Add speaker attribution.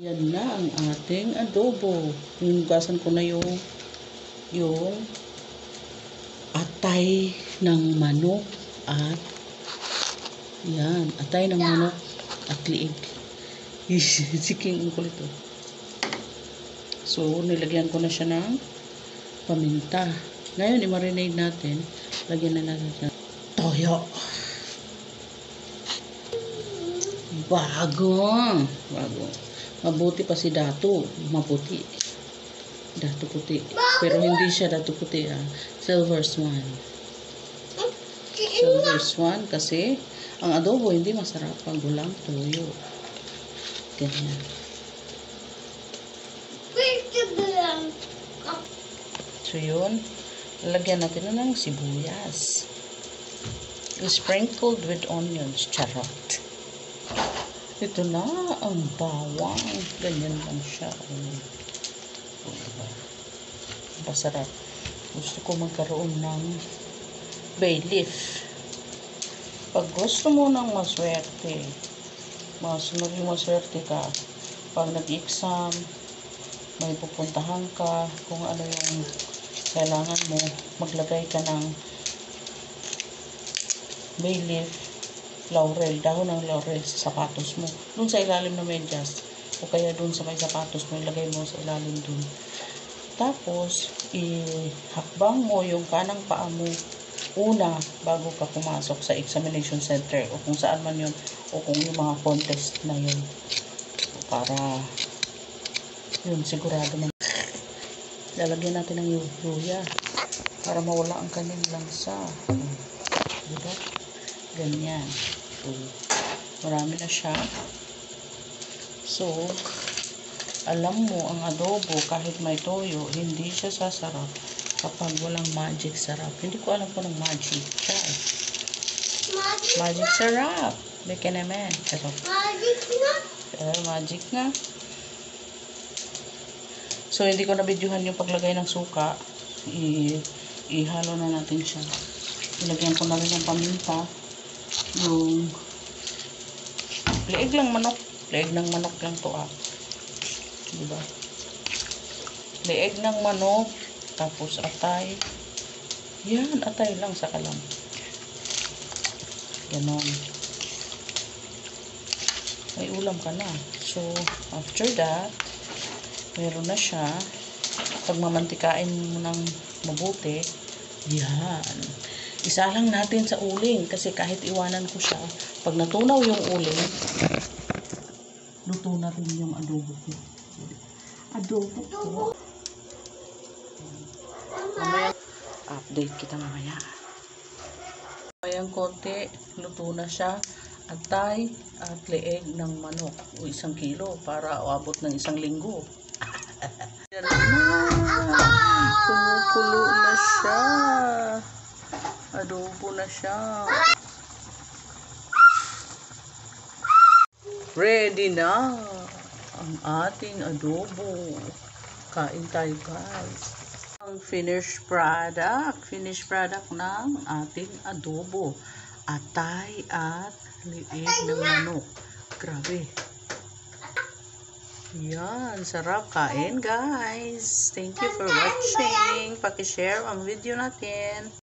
Speaker 1: Yan na ang ating adobo. Hinugasan ko na yung atay ng manok at atay ng manok at liig. Siking ang kulit. So, nilagyan ko na siya ng paminta. Ngayon, i-marinate natin. Lagyan na natin siya toyo. Bago. Mabuti pa si Dato. Maputi. Dato puti. Pero hindi siya Dato puti. Silver Swan. Silver Swan kasi ang adobo hindi masarap pag walang toyo. Ganyan. So yun. Lalagyan natin na ng sibuyas. Sprinkled with onions. Charot. Ito na ang bawang. Ganyan lang siya. Masarap. Gusto ko magkaroon ng bay leaf. Pag gusto mo ng maswerte, maswerte ka, pag nag-exam, may pupuntahan ka, kung ano yung kailangan mo, maglagay ka ng bay leaf, laurel, dahon ng laurel sa sapatos mo. Doon sa ilalim na medyas. O kaya doon sa may sapatos mo, ilagay mo sa ilalim doon. Tapos, ihakbang mo yung kanang paa mo una bago ka pumasok sa examination center o kung saan man yun o kung yung mga contest na yun. Para yun, sigurado man. Lalagyan natin ng luya para mawala ang kanyang lansa. Diba? Ganyan. So, marami na siya. So, alam mo, ang adobo, kahit may toyo, hindi siya sasarap kapag walang magic sarap. Hindi ko alam kung anong magic. Magic sarap. Beke naman. Magic na. Magic na. So, hindi ko na-videohan yung paglagay ng suka. Ihalo na natin siya. Ilagyan ko na rin ng paminta. Yung leeg ng manok lang to diba? Leeg ng manok, tapos atay. Yan, atay lang sa kalam. Ganon. May ulam ka na. So, after that, meron na siya. Pag mamantikain mo ng mabuti, yan. Isa lang natin sa uling kasi kahit iwanan ko siya, pag natunaw yung uling, luto na rin yung adobo ko. Adobo ko. Mamaya, update kita mamaya. Mayang konti, luto na siya. Atay at leeg ng manok. O 1 kilo para abot ng 1 linggo. Yan na. Kumukulo na siya. Adobo na siya. Ready na ang ating adobo. Kain tayo, guys. Ang finished product ng ating adobo. Atay at liig ng manok. Grabe. Yan, sarap. Kain, guys. Thank you for watching. Paki-share ang video natin.